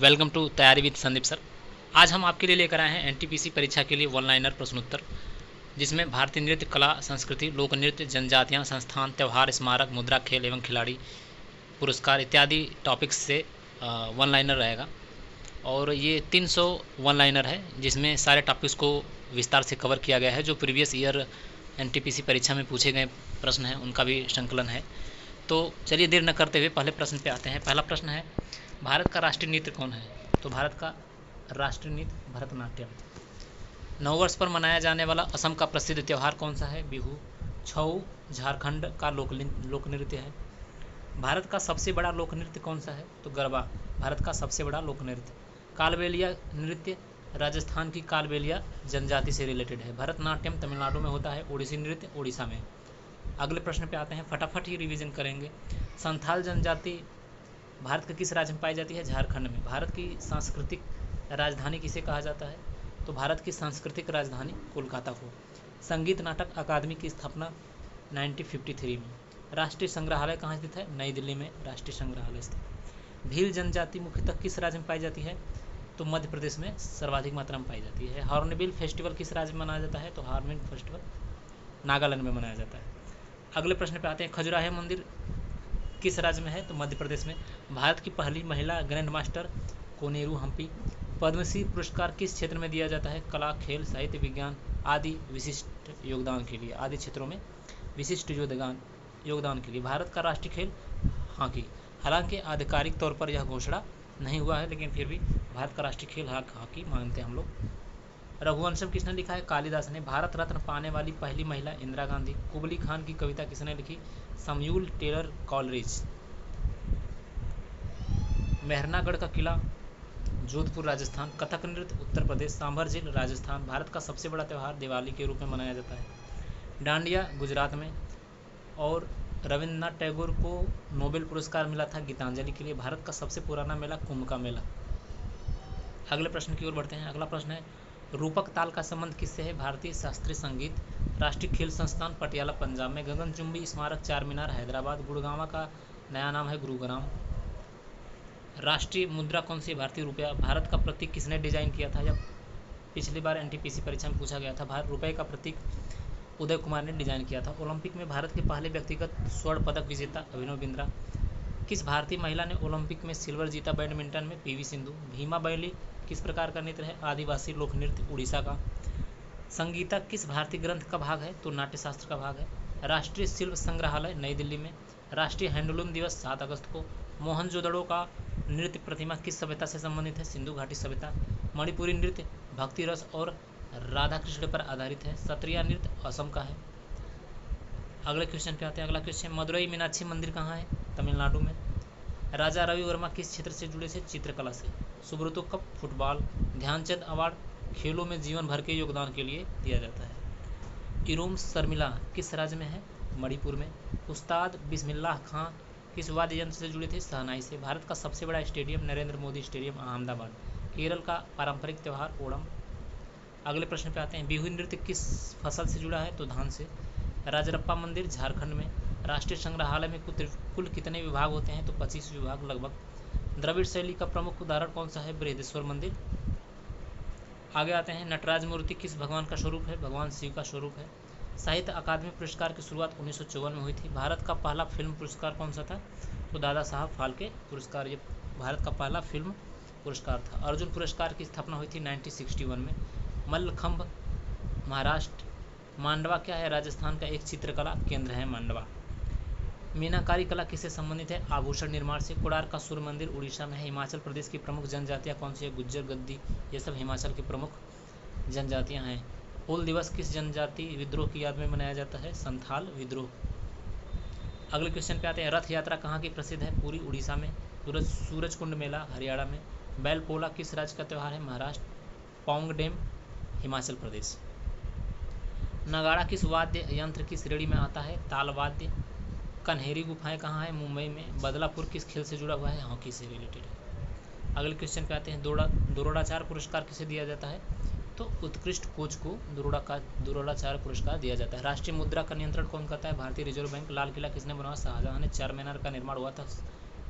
Welcome to तैयारी with Sandeep sir. आज हम आपके लिए लेकर आए हैं एनटीपीसी परीक्षा के लिए वन लाइनर प्रश्नोत्तर, जिसमें भारतीय नृत्य कला संस्कृति, लोक नृत्य, जनजातियाँ, संस्थान, त्यौहार, स्मारक, मुद्रा, खेल एवं खिलाड़ी, पुरस्कार इत्यादि टॉपिक्स से वन लाइनर रहेगा। और ये 300 वन लाइनर है, जिसमें सारे टॉपिक्स को विस्तार से कवर किया गया है। जो प्रीवियस ईयर एनटीपीसी परीक्षा में पूछे गए प्रश्न हैं उनका भी संकलन है। तो चलिए देर न करते हुए पहले प्रश्न पे आते हैं। पहला प्रश्न है, भारत का राष्ट्रीय नृत्य कौन है? तो भारत का राष्ट्रीय नृत्य भरतनाट्यम। नववर्ष पर मनाया जाने वाला असम का प्रसिद्ध त्यौहार कौन सा है? बिहू। छऊ झारखंड का लोक नृत्य है। भारत का सबसे बड़ा लोक नृत्य कौन सा है? तो गरबा भारत का सबसे बड़ा लोक नृत्य। कालबेलिया नृत्य राजस्थान की कालबेलिया जनजाति से रिलेटेड है। भरतनाट्यम तमिलनाडु में होता है। ओडिसी नृत्य उड़ीसा में। अगले प्रश्न पे आते हैं, फटाफट ही रिवीजन करेंगे। संथाल जनजाति भारत के किस राज्य में पाई जाती है? झारखंड में। भारत की सांस्कृतिक राजधानी किसे कहा जाता है? तो भारत की सांस्कृतिक राजधानी कोलकाता को। संगीत नाटक अकादमी की स्थापना 1953 में। राष्ट्रीय संग्रहालय कहाँ स्थित है? नई दिल्ली में राष्ट्रीय संग्रहालय स्थित। भील जनजाति मुख्यतः किस राज्य में पाई जाती है? तो मध्य प्रदेश में सर्वाधिक मात्रा में पाई जाती है। हॉर्नबिल फेस्टिवल किस राज्य में मनाया जाता है? तो हॉर्नबिल फेस्टिवल नागालैंड में मनाया जाता है। अगले प्रश्न पे आते हैं, खजुराहो मंदिर किस राज्य में है? तो मध्य प्रदेश में। भारत की पहली महिला ग्रैंड मास्टर कोनेरू हम्पी। पद्मश्री पुरस्कार किस क्षेत्र में दिया जाता है? कला, खेल, साहित्य, विज्ञान आदि विशिष्ट योगदान के लिए। आदि क्षेत्रों में विशिष्ट योगदान के लिए। भारत का राष्ट्रीय खेल हॉकी। हालांकि आधिकारिक तौर पर यह घोषणा नहीं हुआ है, लेकिन फिर भी भारत का राष्ट्रीय खेल हॉकी मानते हैं हम लोग। रघुवंशम किसने लिखा है? कालिदास ने। भारत रत्न पाने वाली पहली महिला इंदिरा गांधी। कुबली खान की कविता किसने लिखी? Samuel Taylor Coleridge. मेहरनागढ़ का किला जोधपुर राजस्थान। कथक नृत्य उत्तर प्रदेश। सांभर झील राजस्थान। भारत का सबसे बड़ा त्यौहार दिवाली के रूप में मनाया जाता है। डांडिया गुजरात में। और रविन्द्रनाथ टैगोर को नोबेल पुरस्कार मिला था गीतांजलि के लिए। भारत का सबसे पुराना मेला कुंभ का मेला। अगले प्रश्न की ओर बढ़ते हैं। अगला प्रश्न है, रूपक ताल का संबंध किससे है? भारतीय शास्त्रीय संगीत। राष्ट्रीय खेल संस्थान पटियाला पंजाब में। गगनचुंबी स्मारक चार मीनार हैदराबाद। गुड़गांव का नया नाम है गुरुग्राम। राष्ट्रीय मुद्रा कौन सी? भारतीय रुपया। भारत का प्रतीक किसने डिजाइन किया था? जब पिछली बार एनटीपीसी परीक्षा में पूछा गया था। भारत रुपये का प्रतीक उदय कुमार ने डिजाइन किया था। ओलंपिक में भारत के पहले व्यक्तिगत स्वर्ण पदक विजेता अभिनव बिंद्रा। किस भारतीय महिला ने ओलंपिक में सिल्वर जीता? बैडमिंटन में पीवी सिंधु। भीमा बैली किस प्रकार का नृत्य है? आदिवासी लोक नृत्य उड़ीसा का। संगीता किस भारतीय ग्रंथ का भाग है? तो नाट्यशास्त्र का भाग है। राष्ट्रीय शिल्प संग्रहालय नई दिल्ली में। राष्ट्रीय हैंडलूम दिवस 7 अगस्त को। मोहनजोदड़ो का नृत्य प्रतिमा किस सभ्यता से संबंधित है? सिंधु घाटी सभ्यता। मणिपुरी नृत्य भक्ति रस और राधा कृष्ण पर आधारित है। सत्रिया नृत्य असम का है। अगले क्वेश्चन पे आते हैं। अगला क्वेश्चन, मदुरई मीनाक्षी मंदिर कहाँ है? तमिलनाडु में। राजा रवि वर्मा किस क्षेत्र से जुड़े थे? चित्रकला से। Subroto cup football. Dhyan Chand award खेलों में जीवन भर के योगदान के लिए दिया जाता है। इरोम शर्मिला किस राज्य में है? मणिपुर में। उस्ताद बिस्मिल्लाह खां किस वाद्य यंत्र से जुड़े थे? शहनाई से। भारत का सबसे बड़ा स्टेडियम नरेंद्र मोदी स्टेडियम अहमदाबाद। केरल का पारंपरिक त्यौहार ओणम। अगले प्रश्न पे आते हैं, बिहू नृत्य किस फसल से जुड़ा है? तो धान से। राजरप्पा मंदिर झारखंड में। राष्ट्रीय संग्रहालय में कुल कितने विभाग होते हैं? तो 25 विभाग लगभग। द्रविड़ शैली का प्रमुख उदाहरण कौन सा है? बृहदेश्वर मंदिर। आगे आते हैं, नटराज मूर्ति किस भगवान का स्वरूप है? भगवान शिव का स्वरूप है। साहित्य अकादमी पुरस्कार की शुरुआत 1954 में हुई थी। भारत का पहला फिल्म पुरस्कार कौन सा था? तो दादा साहब फाल्के पुरस्कार। ये भारत का पहला फिल्म पुरस्कार था। अर्जुन पुरस्कार की स्थापना हुई थी 1961 में। मल्लखंभ महाराष्ट्र। मांडवा क्या है? राजस्थान का एक चित्रकला केंद्र है मांडवा। मीनाकारी कला किससे संबंधित है? आभूषण निर्माण से। कोणार्क का सूर्य मंदिर उड़ीसा में है। हिमाचल प्रदेश की प्रमुख जनजातियाँ कौन सी है? गुज्जर, गद्दी, ये सब हिमाचल की प्रमुख जनजातियाँ हैं। हूल दिवस किस जनजाति विद्रोह की याद में मनाया जाता है? संथाल विद्रोह। अगले क्वेश्चन पे आते हैं, रथ यात्रा कहाँ की प्रसिद्ध है? पूरी उड़ीसा में। सूरज कुंड मेला हरियाणा में। बैल पोला किस राज्य का त्यौहार है? महाराष्ट्र। पौंग डैम हिमाचल प्रदेश। नगाड़ा किस वाद्य यंत्र की श्रेणी में आता है? ताल वाद्य। कन्हेरी गुफाएं कहाँ है? मुंबई में। बदलापुर किस खेल से जुड़ा हुआ है? हॉकी से रिलेटेड है। अगले क्वेश्चन पे आते हैं, द्रोणाचार्य पुरस्कार किसे दिया जाता है? तो उत्कृष्ट कोच को द्रोणाचार्य पुरस्कार दिया जाता है। राष्ट्रीय मुद्रा का नियंत्रण कौन करता है? भारतीय रिजर्व बैंक। लाल किला किसने बनवाया? शाहजहां ने। चार मीनार का निर्माण हुआ था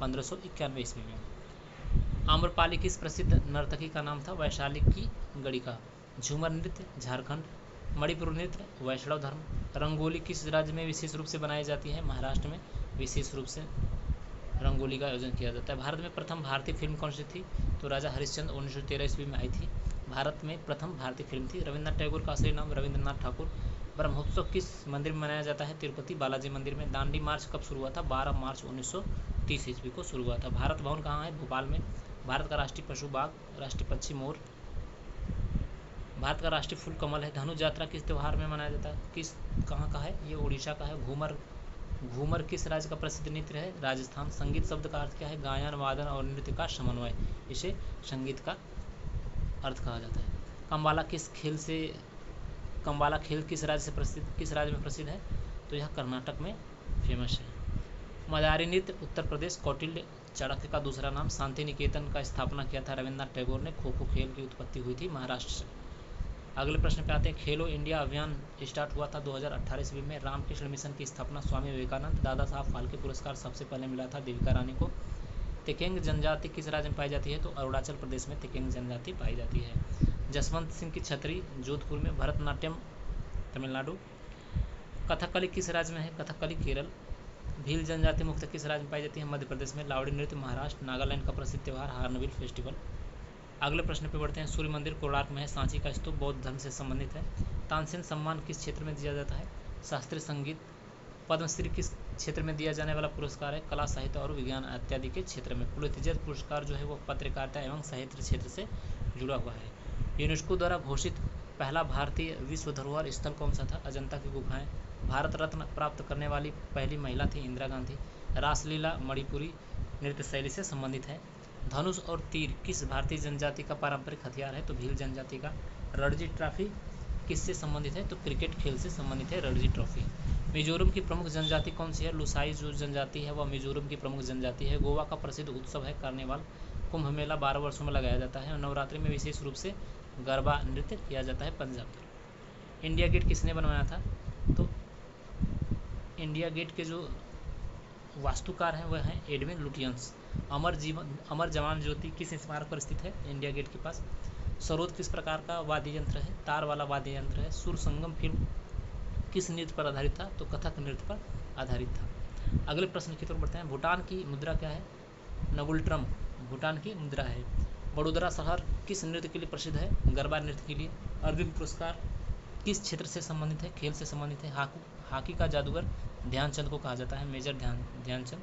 1591 ईस्वी में। आम्रपाली किस प्रसिद्ध नर्तकी का नाम था? वैशाली की गणिका। झूमर नृत्य झारखंड। मणिपुर नृत्य वैष्णव धर्म। रंगोली किस राज्य में विशेष रूप से बनाई जाती है? महाराष्ट्र में विशेष रूप से रंगोली का आयोजन किया जाता है। भारत में प्रथम भारतीय फिल्म कौन सी थी? तो राजा हरिश्चंद्र 1913 ईस्वी में आई थी। भारत में प्रथम भारतीय फिल्म थी। रविन्द्रनाथ टैगोर का असली नाम रविन्द्रनाथ ठाकुर। ब्रह्मोत्सव किस मंदिर में मनाया जाता है? तिरुपति बालाजी मंदिर में। दांडी मार्च कब शुरू हुआ था? 12 मार्च 1930 ईस्वी को शुरू हुआ था। भारत भवन कहाँ है? भोपाल में। भारत का राष्ट्रीय पशु बाघ, राष्ट्रीय पक्षी मोर। भारत का राष्ट्रीय फूल कमल है। धनु यात्रा किस त्योहार में मनाया जाता है? किस कहाँ का है? ये उड़ीसा का है। घूमर घूमर किस राज्य का प्रसिद्ध नृत्य है? राजस्थान। संगीत शब्द का अर्थ क्या है? गायन वादन और नृत्य का समन्वय, इसे संगीत का अर्थ कहा जाता है। कम्बाला खेल किस राज्य में प्रसिद्ध है? तो यह कर्नाटक में फेमस है। मदारी नृत्य उत्तर प्रदेश। कौटिल्य चाणक्य का दूसरा नाम। शांति निकेतन का स्थापना किया था रविन्द्रनाथ टैगोर ने। खो खो खेल की उत्पत्ति हुई थी महाराष्ट्र से। अगले प्रश्न पे आते हैं। खेलो इंडिया अभियान स्टार्ट हुआ था 2018 ईस्वी में। रामकृष्ण मिशन की स्थापना स्वामी विवेकानंद। दादा साहब फाल्के पुरस्कार सबसे पहले मिला था देविका रानी को। तेकेंग जनजाति किस राज्य में पाई जाती है? तो अरुणाचल प्रदेश में तेकेंग जनजाति पाई जाती है। जसवंत सिंह की छतरी जोधपुर में। भरतनाट्यम तमिलनाडु। कथकली किस राज्य में है? कथकली केरल। भील जनजाति मुख्यतः किस राज्य में पाई जाती है? मध्य प्रदेश में। लावड़ी नृत्य महाराष्ट्र। नागालैंड का प्रसिद्ध त्यौहार हार्नबिल फेस्टिवल। अगले प्रश्न पे बढ़ते हैं। सूर्य मंदिर कोणार्क में है। सांची का स्तूप बौद्ध धर्म से संबंधित है। तानसेन सम्मान किस क्षेत्र में दिया जाता है? शास्त्रीय संगीत। पद्मश्री किस क्षेत्र में दिया जाने वाला पुरस्कार है? कला साहित्य और विज्ञान इत्यादि के क्षेत्र में। पुलित्जर पुरस्कार जो है वो पत्रकारिता एवं साहित्य क्षेत्र से जुड़ा हुआ है। यूनेस्को द्वारा घोषित पहला भारतीय विश्व धरोहर स्थल कौन सा था? अजंता की गुफाएं। भारत रत्न प्राप्त करने वाली पहली महिला थी इंदिरा गांधी। रासलीला मणिपुरी नृत्य शैली से संबंधित है। धनुष और तीर किस भारतीय जनजाति का पारंपरिक हथियार है? तो भील जनजाति का। रणजी ट्रॉफी किससे संबंधित है? तो क्रिकेट खेल से संबंधित है रणजी ट्रॉफी। मिजोरम की प्रमुख जनजाति कौन सी है? लुसाई जो जनजाति है वह मिजोरम की प्रमुख जनजाति है। गोवा का प्रसिद्ध उत्सव है कार्निवाल। कुंभ मेला 12 वर्षों में लगाया जाता है और नवरात्रि में विशेष रूप से गरबा नृत्य किया जाता है पंजाब में। इंडिया गेट किसने बनवाया था? तो इंडिया गेट के जो वास्तुकार हैं वह हैं एडविन लुटियंस। अमर जवान ज्योति किस स्मारक पर स्थित है? इंडिया गेट के पास। सरोद किस प्रकार का वाद्य यंत्र है? तार वाला वाद्य यंत्र है। सुर संगम फिल्म किस नृत्य पर आधारित था? तो कथक नृत्य पर आधारित था। अगले प्रश्न की तरफ बढ़ते हैं। भूटान की मुद्रा क्या है? नगुल्ट्रम भूटान की मुद्रा है। बड़ोदरा शहर किस नृत्य के लिए प्रसिद्ध है? गरबा नृत्य के लिए। अर्जुन पुरस्कार किस क्षेत्र से संबंधित है? खेल से संबंधित है। हॉकी का जादूगर ध्यानचंद को कहा जाता है, मेजर ध्यानचंद।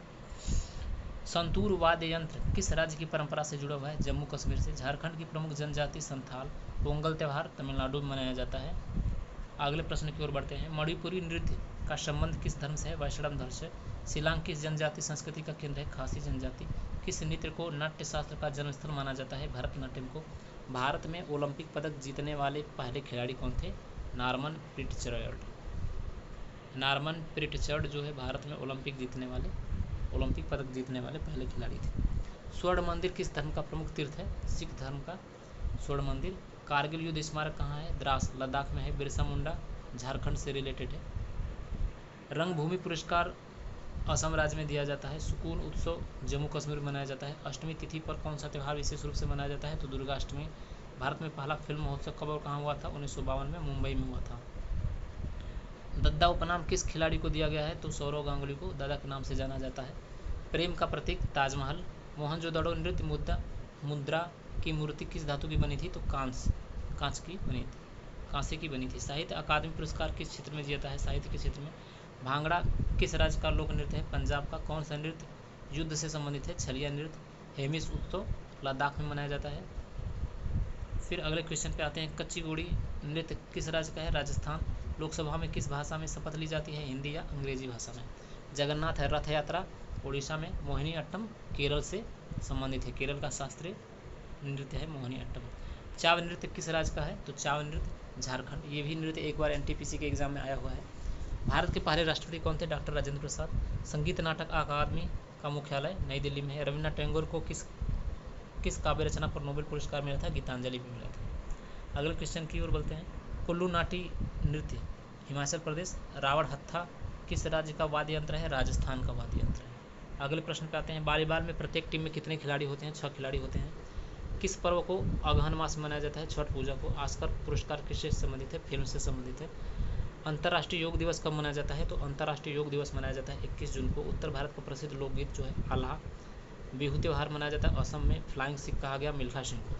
संतूर वाद्य यंत्र किस राज्य की परंपरा से जुड़ा हुआ है? जम्मू कश्मीर से। झारखंड की प्रमुख जनजाति संथाल। पोंगल त्यौहार तमिलनाडु में मनाया जाता है। अगले प्रश्न की ओर बढ़ते हैं। मणिपुरी नृत्य का संबंध किस धर्म से है? वैष्णव धर्म से। शिलांग किस जनजाति संस्कृति का केंद्र है? खासी जनजाति। किस नृत्य को नाट्य शास्त्र का जन्मस्थल माना जाता है? भरतनाट्यम को। भारत में ओलंपिक पदक जीतने वाले पहले खिलाड़ी कौन थे? नॉर्मन प्रिट्जर्ड। नॉर्मन प्रिट्जर्ड जो है भारत में ओलंपिक पदक जीतने वाले पहले खिलाड़ी थे। स्वर्ण मंदिर किस धर्म का प्रमुख तीर्थ है? सिख धर्म का स्वर्ण मंदिर। कारगिल युद्ध स्मारक कहाँ है? द्रास लद्दाख में है। बिरसा मुंडा झारखंड से रिलेटेड है। रंगभूमि पुरस्कार असम राज्य में दिया जाता है। सुकून उत्सव जम्मू कश्मीर में मनाया जाता है। अष्टमी तिथि पर कौन सा त्यौहार विशेष रूप से मनाया जाता है? तो दुर्गा अष्टमी। भारत में पहला फिल्म महोत्सव कब और कहाँ हुआ था? 1952 में मुंबई में हुआ था। दद्दा उपनाम किस खिलाड़ी को दिया गया है? तो सौरव गांगुली को दादा के नाम से जाना जाता है। प्रेम का प्रतीक ताजमहल। मोहनजोदड़ो नृत्य मुद्रा की मूर्ति किस धातु की बनी थी? तो कांसे की बनी थी। साहित्य अकादमी पुरस्कार किस क्षेत्र में दिया जाता है? साहित्य के क्षेत्र में। भांगड़ा किस राज्य का लोक नृत्य है? पंजाब का। कौन सा नृत्य युद्ध से संबंधित है? छलिया नृत्य। हेमिस उत्सव लद्दाख में मनाया जाता है। फिर अगले क्वेश्चन पे आते हैं। कच्ची घोड़ी नृत्य किस राज्य का है? राजस्थान। लोकसभा में किस भाषा में शपथ ली जाती है? हिंदी या अंग्रेजी भाषा में। जगन्नाथ रथ यात्रा उड़ीसा में। मोहिनी अट्टम केरल से संबंधित है। केरल का शास्त्रीय नृत्य है मोहिनी अट्टम। चाव नृत्य किस राज्य का है? तो चाव नृत्य झारखंड। ये भी नृत्य एक बार एनटीपीसी के एग्जाम में आया हुआ है। भारत के पहले राष्ट्रपति कौन थे? डॉक्टर राजेंद्र प्रसाद। संगीत नाटक अकादमी का मुख्यालय नई दिल्ली में है। रविन्द्रनाथ टैगोर को किस काव्य रचना पर नोबेल पुरस्कार मिला था? गीतांजलि भी मिला था। अगले क्वेश्चन की ओर बोलते हैं। कुल्लू नाटी नृत्य हिमाचल प्रदेश। रावण हत्था किस राज्य का वाद्य यंत्र है? राजस्थान का वाद्य यंत्र है। अगले प्रश्न पे आते हैं। वॉलीबॉल में प्रत्येक टीम में कितने खिलाड़ी होते हैं? 6 खिलाड़ी होते हैं। किस पर्व को अगहन मास में मनाया जाता है? छठ पूजा को। ऑस्कर पुरस्कार किससे संबंधित है? फिल्म से संबंधित है। अंतर्राष्ट्रीय योग दिवस कब मनाया जाता है? तो अंतर्राष्ट्रीय योग दिवस मनाया जाता है 21 जून को। उत्तर भारत का प्रसिद्ध लोकगीत जो है आल्हा। बिहू त्यौहार मनाया जाता है असम में, फ्लाइंग सिख कहा गया मिल्खा सिंह को।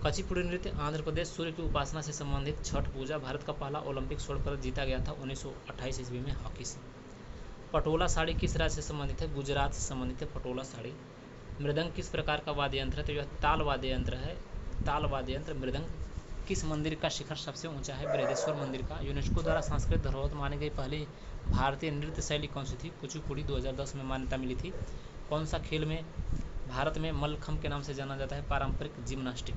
कुचिपुड़ी नृत्य आंध्र प्रदेश। सूर्य की उपासना से संबंधित छठ पूजा। भारत का पहला ओलंपिक स्वर्ण पदक जीता गया था 1928 ईस्वी में हॉकी से। पटोला साड़ी किस राज्य से संबंधित है? गुजरात से संबंधित है पटोला साड़ी। मृदंग किस प्रकार का वाद्य यंत्र है? तो यह ताल वाद्य यंत्र है। ताल वाद्य यंत्र मृदंग। किस मंदिर का शिखर सबसे ऊंचा है? बृहदेश्वर मंदिर का। यूनेस्को द्वारा सांस्कृतिक धरोहर मानी गई पहली भारतीय नृत्य शैली कौन सी थी? कुचिपुड़ी। 2010 में मान्यता मिली थी। कौन सा खेल में भारत में मल्लखम्ब के नाम से जाना जाता है? पारंपरिक जिम्नास्टिक।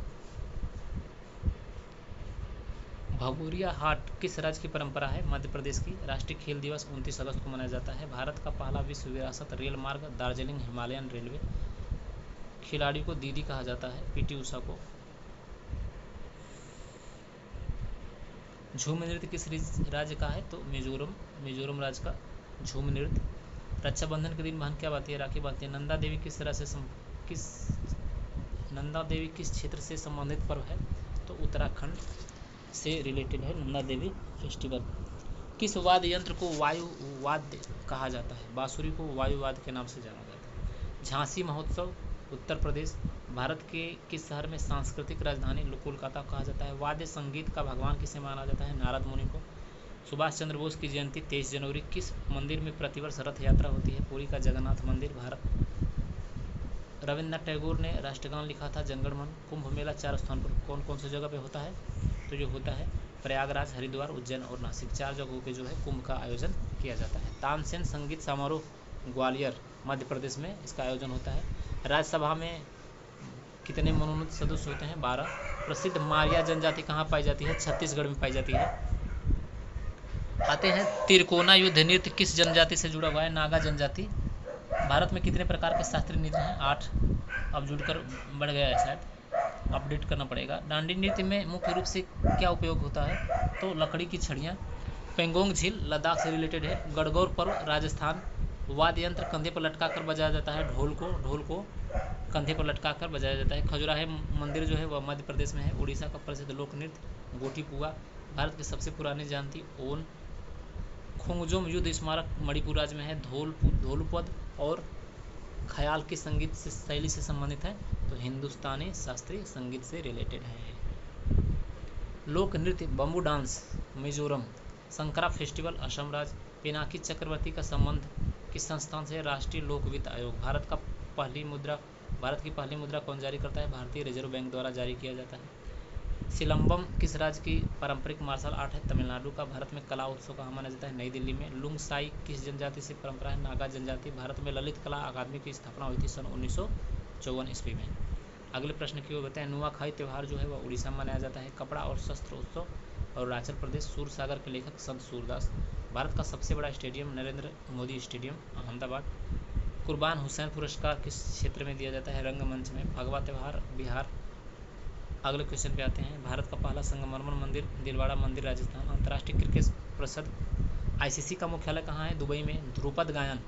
भगोरिया हाट किस राज्य की परंपरा है? मध्य प्रदेश की। राष्ट्रीय खेल दिवस 29 अगस्त को मनाया जाता है। भारत का पहला विश्व विरासत रेल मार्ग दार्जिलिंग हिमालयन रेलवे। खिलाड़ी को दीदी कहा जाता है पीटी उषा को। झूम नृत्य किस राज्य का है? तो मिजोरम राज्य का झूम नृत्य। रक्षाबंधन के दिन बहन क्या बांधती है? राखी बांधती है। नंदा देवी किस क्षेत्र से संबंधित पर्व है? तो उत्तराखंड से रिलेटेड है नंदा देवी फेस्टिवल। किस वाद्य यंत्र को वायु वाद्य कहा जाता है? बांसुरी को वायु वाद्य के नाम से जाना जाता है। झांसी महोत्सव उत्तर प्रदेश। भारत के किस शहर में सांस्कृतिक राजधानी कोलकाता कहा जाता है? वाद्य संगीत का भगवान किसे माना जाता है? नारद मुनि को। सुभाष चंद्र बोस की जयंती 23 जनवरी। किस मंदिर में प्रतिवर्ष रथ यात्रा होती है? पुरी का जगन्नाथ मंदिर भारत। रविन्द्रनाथ टैगोर ने राष्ट्रगान लिखा था जनगण मन। कुंभ मेला 4 स्थान पर कौन कौन सी जगह पे होता है? तो जो होता है प्रयागराज, हरिद्वार, उज्जैन और नासिक। 4 जगहों पे जो है कुंभ का आयोजन किया जाता है। तानसेन संगीत समारोह ग्वालियर मध्य प्रदेश में इसका आयोजन होता है। राज्यसभा में कितने मनोनीत सदस्य होते हैं? 12। प्रसिद्ध मारिया जनजाति कहाँ पाई जाती है? छत्तीसगढ़ में पाई जाती है। आते हैं तिरकोना युद्ध नृत्य किस जनजाति से जुड़ा हुआ है? नागा जनजाति। भारत में कितने प्रकार के शास्त्रीय नृत्य हैं? 8। अब जुड़कर बढ़ गया है शायद, अपडेट करना पड़ेगा। डांडी नृत्य में मुख्य रूप से क्या उपयोग होता है? तो लकड़ी की छड़ियाँ। पेंगोंग झील लद्दाख से रिलेटेड है। गणगौर पर्व राजस्थान। वाद्य यंत्र कंधे पर लटका कर बजाया जाता है ढोल को कंधे पर लटका कर बजाया जाता है। खजुराहो मंदिर जो है वह मध्य प्रदेश में है। उड़ीसा का प्रसिद्ध लोक नृत्य गोटी पुआ। भारत की सबसे पुरानी जानती ओन। खोंगजोम युद्ध स्मारक मणिपुर राज्य में है। धोलपद और ख्याल की संगीत से शैली से संबंधित है? तो हिंदुस्तानी शास्त्रीय संगीत से रिलेटेड है। लोक नृत्य बम्बू डांस मिजोरम। संकरा फेस्टिवल असम राज्य। पिनाकी चक्रवर्ती का संबंध किस संस्थान से? राष्ट्रीय लोक वित्त आयोग। भारत की पहली मुद्रा कौन जारी करता है? भारतीय रिजर्व बैंक द्वारा जारी किया जाता है। सिलंबम किस राज्य की पारंपरिक मार्शल आर्ट है? तमिलनाडु का। भारत में कला उत्सव कहाँ मनाया जाता है? नई दिल्ली में। लुंगसाई किस जनजाति से परंपरा है? नागा जनजाति। भारत में ललित कला अकादमी की स्थापना हुई थी सन 1954 ईस्वी में। अगले प्रश्न की ओर बताएं। नुआखाई त्यौहार जो है वह उड़ीसा में मनाया जाता है। कपड़ा और शस्त्र उत्सव अरुणाचल प्रदेश। सूरसागर के लेखक संत सूरदास। भारत का सबसे बड़ा स्टेडियम नरेंद्र मोदी स्टेडियम अहमदाबाद। कुर्बान हुसैन पुरस्कार किस क्षेत्र में दिया जाता है? रंगमंच में। फगवा त्यौहार बिहार। अगले क्वेश्चन पे आते हैं। भारत का पहला संगमरमर मंदिर दिलवाड़ा मंदिर राजस्थान। अंतर्राष्ट्रीय क्रिकेट परिषद आईसीसी का मुख्यालय कहाँ है? दुबई में। ध्रुपद गायन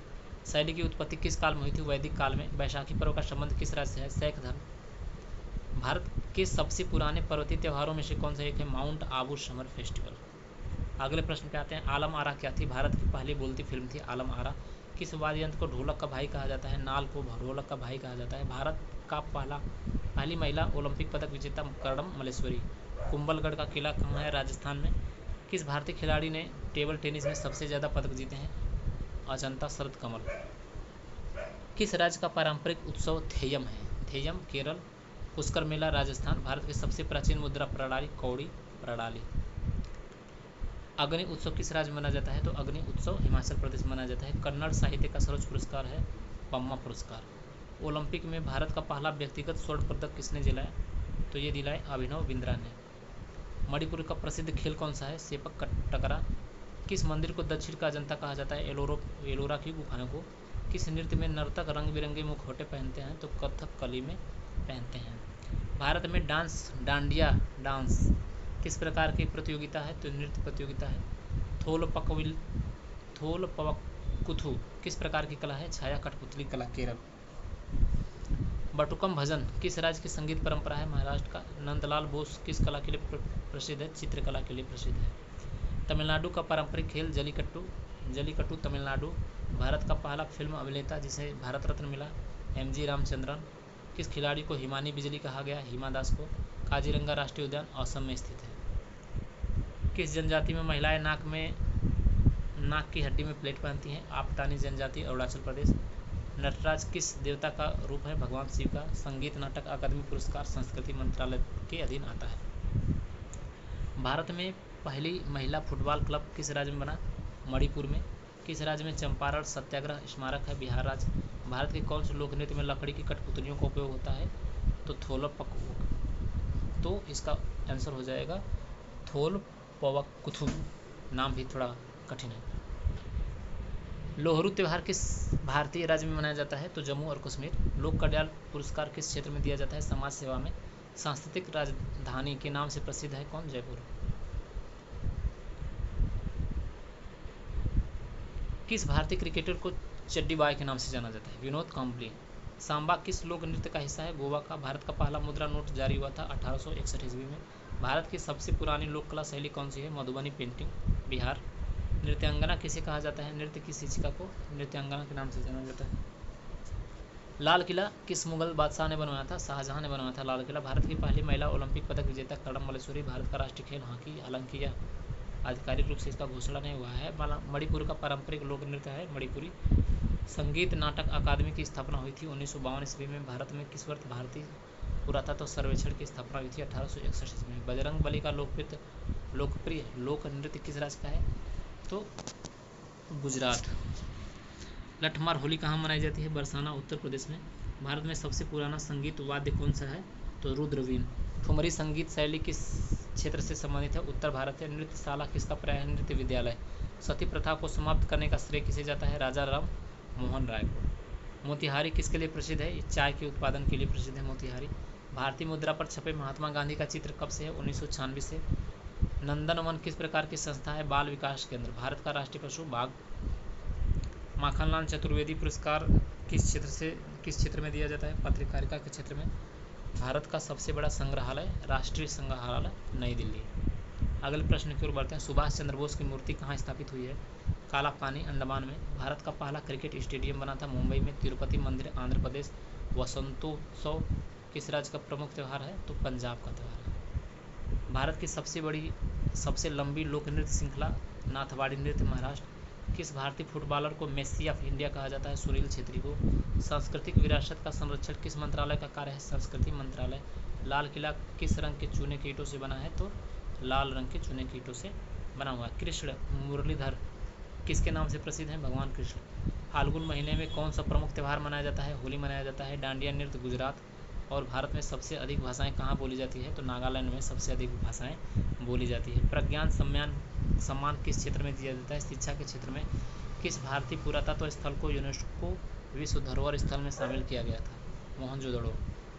शैली की उत्पत्ति किस काल में हुई थी? वैदिक काल में। बैसाखी पर्व का संबंध किस राज्य से है? शैख धर्म। भारत के सबसे पुराने पर्वतीय त्योहारों में से कौन सा एक है? Mount Abu summer festival. अगले प्रश्न पे आते हैं। आलम आरा क्या थी? भारत की पहली बोलती फिल्म थी आलम आरा। किस वाद्य यंत्र को ढोलक का भाई कहा जाता है? नाल को ढोलक का भाई कहा जाता है। भारत का पहली महिला ओलंपिक पदक विजेता कर्णम मल्लेश्वरी। कुंभलगढ़ का किला कहाँ है? राजस्थान में। किस भारतीय खिलाड़ी ने टेबल टेनिस में सबसे ज़्यादा पदक जीते हैं? अजंता शरद कमल। किस राज्य का पारंपरिक उत्सव थेयम है? थेयम केरल। पुष्कर मेला राजस्थान। भारत की सबसे प्राचीन मुद्रा प्रणाली कौड़ी प्रणाली। अग्नि उत्सव किस राज्य में मनाया जाता है? तो अग्नि उत्सव हिमाचल प्रदेश में मनाया जाता है। कन्नड़ साहित्य का सर्वोच्च पुरस्कार है पम्मा पुरस्कार। ओलंपिक में भारत का पहला व्यक्तिगत स्वर्ण पदक किसने दिलाया? तो ये दिलाए अभिनव बिंद्रा ने। मणिपुर का प्रसिद्ध खेल कौन सा है? सेपक टकरा। किस मंदिर को दक्षिण का अजंता कहा जाता है? एलोरा की गुफाओं को। किस नृत्य में नर्तक रंग बिरंगे मुखौटे पहनते हैं? तो कथकली में पहनते हैं। भारत में डांडिया डांस किस प्रकार की प्रतियोगिता है? तो नृत्य प्रतियोगिता है। थोल कुथु किस प्रकार की कला है? छाया कठपुतली कला, केरल। बटुकम भजन किस राज्य की संगीत परंपरा है? महाराष्ट्र का। नंदलाल बोस किस कला के लिए प्रसिद्ध है? चित्रकला के लिए प्रसिद्ध है। तमिलनाडु का पारंपरिक खेल जलीकट्टू, जलीकट्टू तमिलनाडु। भारत का पहला फिल्म अभिनेता जिसे भारत रत्न मिला? एमजी रामचंद्रन। किस खिलाड़ी को हिमानी बिजली कहा गया? हिमा दास को। काजीरंगा राष्ट्रीय उद्यान असम में स्थित है। किस जनजाति में महिलाएं नाक की हड्डी में प्लेट पहनती हैं? आपटानी जनजाति, अरुणाचल प्रदेश। नटराज किस देवता का रूप है? भगवान शिव का। संगीत नाटक अकादमी पुरस्कार संस्कृति मंत्रालय के अधीन आता है। भारत में पहली महिला फुटबॉल क्लब किस राज्य में बना? मणिपुर में। किस राज्य में चंपारण सत्याग्रह स्मारक है? बिहार राज्य। भारत के कौन से लोक नृत्य में लकड़ी की कठपुतलियों का उपयोग होता है? तो थोलपक, तो इसका आंसर हो जाएगा थोलपवकुथु। नाम भी थोड़ा कठिन है। लोहरू त्यौहार किस भारतीय राज्य में मनाया जाता है? तो जम्मू और कश्मीर। लोक कल्याण पुरस्कार किस क्षेत्र में दिया जाता है? समाज सेवा में। सांस्कृतिक राजधानी के नाम से प्रसिद्ध है कौन? जयपुर। किस भारतीय क्रिकेटर को चड्डी बॉय के नाम से जाना जाता है? विनोद कांबली। सांबा किस लोक नृत्य का हिस्सा है? गोवा का। भारत का पहला मुद्रा नोट जारी हुआ था 1861 ईस्वी में। भारत की सबसे पुरानी लोक कला शैली कौन सी है? मधुबनी पेंटिंग, बिहार। नृत्यांगना किसे कहा जाता है? नृत्य की शिक्षिका को नृत्यांगना के नाम से जाना जाता है। लाल किला किस मुगल बादशाह ने बनवाया था? शाहजहां ने बनवाया था लाल किला। भारत की पहली महिला ओलंपिक पदक विजेता कर्णम मल्लेश्वरी। भारत का राष्ट्रीय खेल हॉकी, हालांकि यह आधिकारिक रूप से इसका घोषणा नहीं हुआ है। मणिपुर का पारंपरिक लोक नृत्य है मणिपुरी। संगीत नाटक अकादमी की स्थापना हुई थी 1952 ईस्वी में। भारत में किस वर्ष भारतीय पुरातत्व सर्वेक्षण की स्थापना हुई थी? 1861 ईस्वी में। बजरंग बली का लोकप्रिय लोक नृत्य किस राज्य का है? तो गुजरात। लठमार होली कहाँ मनाई जाती है? बरसाना, उत्तर प्रदेश में। भारत में सबसे पुराना संगीत वाद्य कौन सा है? तो रुद्रवीण। ठुमरी संगीत शैली किस क्षेत्र से संबंधित है? उत्तर भारत है। नृत्यशाला किसका पर्याय है? नृत्य विद्यालय। सती प्रथा को समाप्त करने का श्रेय किसे जाता है? राजा राम मोहन राय को। मोतिहारी किसके लिए प्रसिद्ध है? चाय के उत्पादन के लिए प्रसिद्ध है मोतिहारी। भारतीय मुद्रा पर छपे महात्मा गांधी का चित्र कब से है? 1996 से। नंदनवन किस प्रकार की संस्था है? बाल विकास केंद्र। भारत का राष्ट्रीय पशु बाघ। माखनलाल चतुर्वेदी पुरस्कार किस क्षेत्र में दिया जाता है? पत्रकारिता के क्षेत्र में। भारत का सबसे बड़ा संग्रहालय राष्ट्रीय संग्रहालय नई दिल्ली। अगले प्रश्न की ओर बढ़ते हैं। सुभाष चंद्र बोस की मूर्ति कहाँ स्थापित हुई है? काला पानी, अंडमान में। भारत का पहला क्रिकेट स्टेडियम बना था मुंबई में। तिरुपति मंदिर, आंध्र प्रदेश। वसंतोत्सव किस राज्य का प्रमुख त्यौहार है? तो पंजाब का त्यौहार है। भारत की सबसे लंबी लोक नृत्य श्रृंखला नाथवाड़ी नृत्य, महाराष्ट्र। किस भारतीय फुटबॉलर को मेस्सी ऑफ इंडिया कहा जाता है? सुनील छेत्री को। सांस्कृतिक विरासत का संरक्षण किस मंत्रालय का कार्य है? संस्कृति मंत्रालय। लाल किला किस रंग के चूने के ईंटों से बना है? तो लाल रंग के चूने के ईंटों से बना हुआ है। कृष्ण मुरलीधर किसके नाम से प्रसिद्ध हैं? भगवान कृष्ण। फाल्गुन महीने में कौन सा प्रमुख त्यौहार मनाया जाता है? होली मनाया जाता है। डांडिया नृत्य, गुजरात। और भारत में सबसे अधिक भाषाएं कहाँ बोली जाती है? तो नागालैंड में सबसे अधिक भाषाएं बोली जाती है। प्रज्ञान सम्मान किस क्षेत्र में दिया जाता है? शिक्षा के क्षेत्र में। किस भारतीय पुरातत्व स्थल को यूनेस्को विश्व धरोहर स्थल में शामिल किया गया था? मोहनजोदड़ो।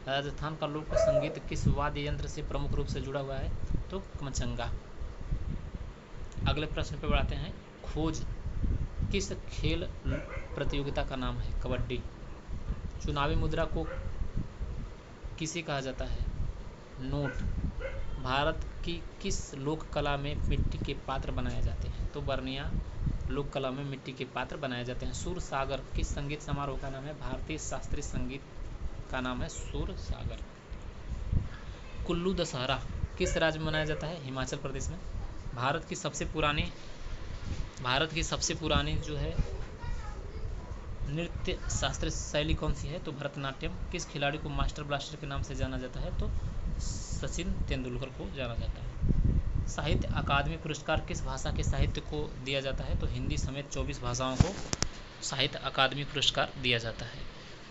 राजस्थान का लोक संगीत किस वाद्य यंत्र से प्रमुख रूप से जुड़ा हुआ है? तो कमचंगा। अगले प्रश्न पर बढ़ाते हैं। खोज किस खेल प्रतियोगिता का नाम है? कबड्डी। चुनावी मुद्रा को किसे कहा जाता है? नोट। भारत की किस लोक कला में मिट्टी के पात्र बनाए जाते हैं? तो बर्निया लोक कला में मिट्टी के पात्र बनाए जाते हैं। सूर सागर किस संगीत समारोह का नाम है? भारतीय शास्त्रीय संगीत का नाम है सूर सागर। कुल्लू दशहरा किस राज्य में मनाया जाता है? हिमाचल प्रदेश में। भारत की सबसे पुरानी जो है नृत्य शास्त्रीय शैली कौन सी है? तो भरतनाट्यम। किस खिलाड़ी को मास्टर ब्लास्टर के नाम से जाना जाता है? तो सचिन तेंदुलकर को जाना जाता है। साहित्य अकादमी पुरस्कार किस भाषा के साहित्य को दिया जाता है? तो हिंदी समेत 24 भाषाओं को साहित्य अकादमी पुरस्कार दिया जाता है।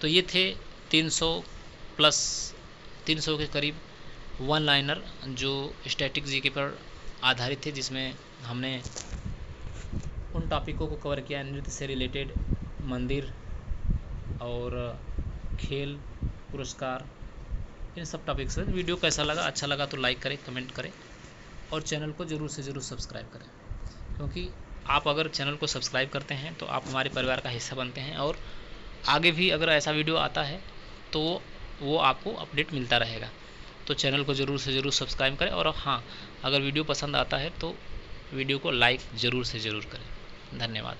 तो ये थे 300 के करीब वन लाइनर जो स्टैटिक जीके पर आधारित थे, जिसमें हमने उन टॉपिकों को कवर किया, नृत्य से रिलेटेड, मंदिर और खेल, पुरस्कार, इन सब टॉपिक्स से। वीडियो कैसा लगा? अच्छा लगा तो लाइक करें, कमेंट करें और चैनल को ज़रूर से ज़रूर सब्सक्राइब करें, क्योंकि आप अगर चैनल को सब्सक्राइब करते हैं तो आप हमारे परिवार का हिस्सा बनते हैं, और आगे भी अगर ऐसा वीडियो आता है तो वो आपको अपडेट मिलता रहेगा। तो चैनल को ज़रूर से ज़रूर सब्सक्राइब करें, और हाँ, अगर वीडियो पसंद आता है तो वीडियो को लाइक ज़रूर से ज़रूर करें। धन्यवाद।